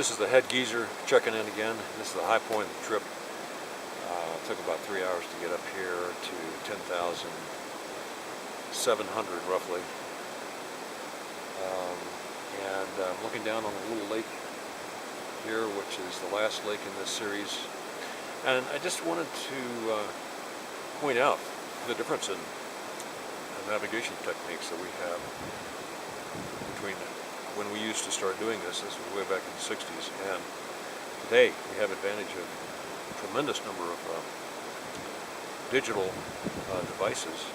This is the head geezer checking in again. This is the high point of the trip. It took about 3 hours to get up here to 10,700 roughly. And I'm looking down on a little lake here, which is the last lake in this series. And I just wanted to point out the difference in navigation techniques that we have between when we used to start doing this. This was way back in the 60s, and today we have advantage of a tremendous number of digital devices.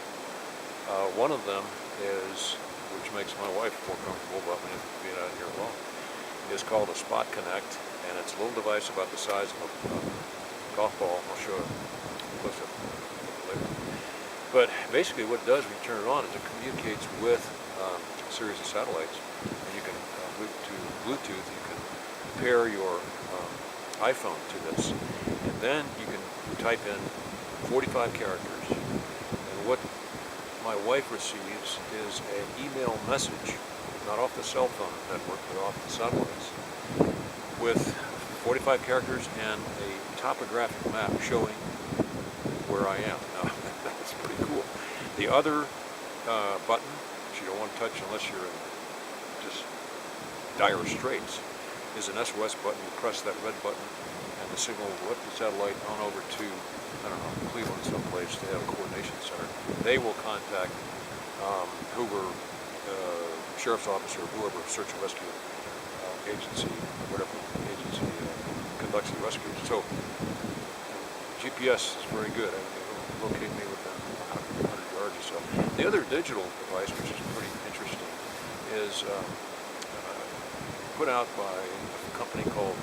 One of them is, which makes my wife more comfortable about me being out here alone, is called a SpotConnect, and it's a little device about the size of a golf ball. I'll show it close up later. But basically what it does when you turn it on is it communicates with a series of satellites. And you can, to Bluetooth, you can pair your iPhone to this. And then you can type in 45 characters. And what my wife receives is an email message, not off the cell phone network, but off the satellites, with 45 characters and a topographic map showing where I am. Now, that's pretty cool. The other button, which you don't want to touch unless you're in just dire straits, is an SOS button. You press that red button and the signal will lift the satellite on over to, I don't know, Cleveland someplace. They have a coordination center. They will contact whoever, sheriff's office or whoever, search and rescue agency, whatever agency conducts the rescue. So GPS is very good. It'll locate me within 100 yards or so. The other digital device, which is pretty interesting, is put out by a company called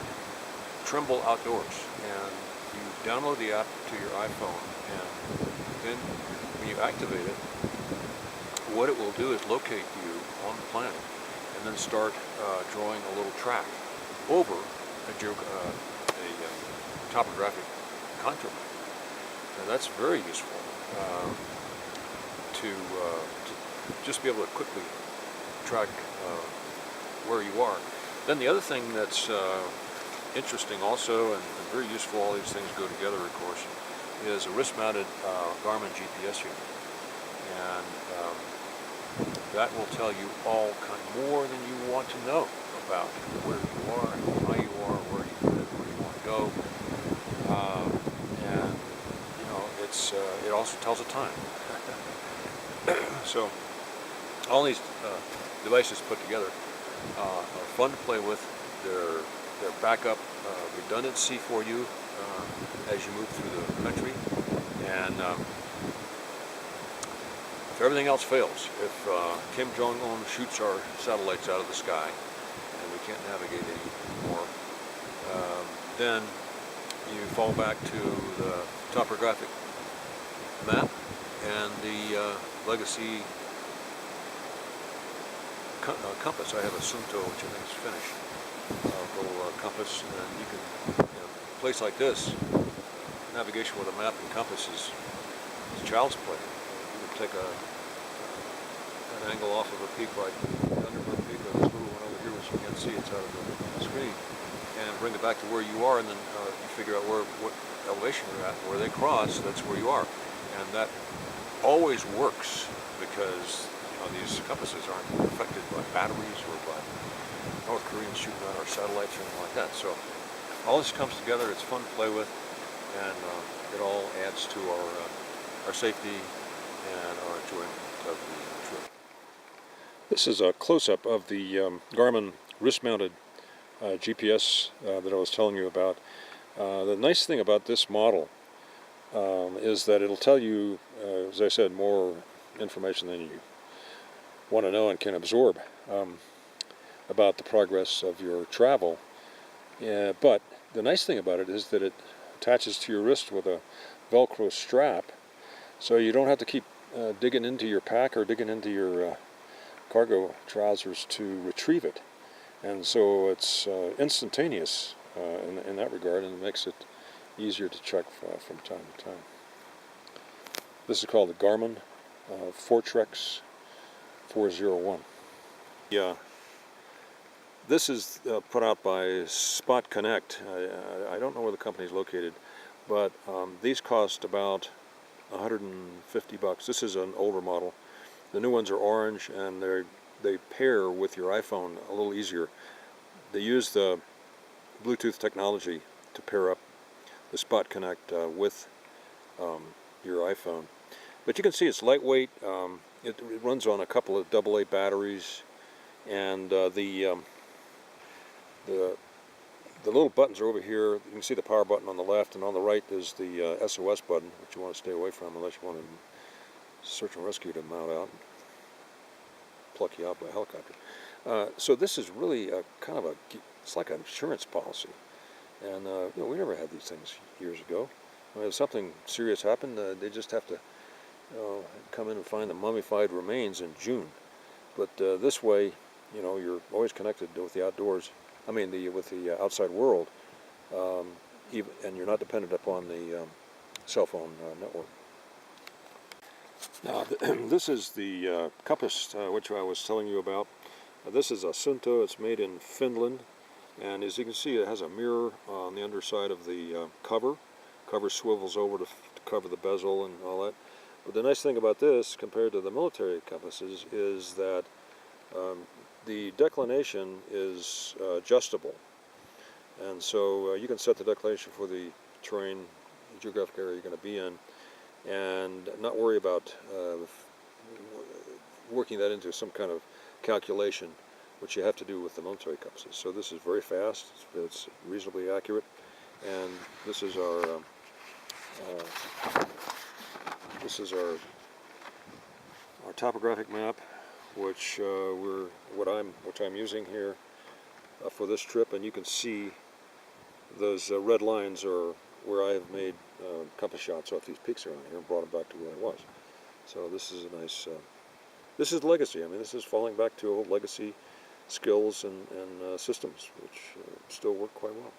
Trimble Outdoors, and you download the app to your iPhone, and then when you activate it, what it will do is locate you on the planet and then start drawing a little track over a topographic contour map. Now that's very useful to just be able to quickly track where you are. Then the other thing that's interesting also, and very useful, all these things go together of course, is a wrist-mounted Garmin GPS unit. And that will tell you all more than you want to know about where you are, how you are, where you live, where you want to go. And you know, it also tells the time. So all these devices put together are fun to play with. They're backup redundancy for you as you move through the country. And if everything else fails, if Kim Jong-un shoots our satellites out of the sky and we can't navigate anymore, then you fall back to the topographic map and the legacy compass. I have a Suunto, which I think is finished, little compass, and you can, a place like this, navigation with a map and compass is child's play. You can take an angle off of a peak like Thunderbird Peak, or this little one over here, which you can't see, it's out of the screen, and bring it back to where you are, and then you figure out what elevation you're at, where they cross, that's where you are. And that always works because these compasses aren't affected by batteries or by North Koreans shooting out our satellites or anything like that. So all this comes together, it's fun to play with, and it all adds to our safety and our enjoyment of the trip. This is a close-up of the Garmin wrist-mounted GPS that I was telling you about. The nice thing about this model is that it'll tell you, as I said, more information than you want to know and can absorb about the progress of your travel. But the nice thing about it is that it attaches to your wrist with a Velcro strap, so you don't have to keep digging into your pack or digging into your cargo trousers to retrieve it. And so it's instantaneous in that regard, and it makes it easier to check from time to time. This is called the Garmin ForeTrex 401. This is put out by SpotConnect. I don't know where the company is located, but these cost about $150. This is an older model. The new ones are orange, and they pair with your iPhone a little easier. They use the Bluetooth technology to pair up the SpotConnect with your iPhone. But you can see it's lightweight. It runs on a couple of AA batteries, and the little buttons are over here. You can see the power button on the left, and on the right is the SOS button, which you want to stay away from unless you want to search and rescue to mount out, pluck you out by a helicopter. So this is really kind of it's like an insurance policy. And we never had these things years ago. If something serious happened, they just have to come in and find the mummified remains in June. But this way, you're always connected with the outdoors. I mean, with the outside world, and you're not dependent upon the cell phone network. Now, this is the compass which I was telling you about. This is a Suunto. It's made in Finland, and as you can see, it has a mirror on the underside of the cover. Cover swivels over to cover the bezel and all that. But the nice thing about this, compared to the military compasses, is that the declination is adjustable, and so you can set the declination for the terrain, geographic area you're going to be in, and not worry about working that into some kind of calculation, which you have to do with the military compasses. So this is very fast, it's reasonably accurate, and this is our topographic map, which I'm using here for this trip, and you can see those red lines are where I have made compass shots off these peaks around here and brought them back to where I was. So this is a nice, this is legacy. I mean, this is falling back to old legacy skills and systems, which still work quite well.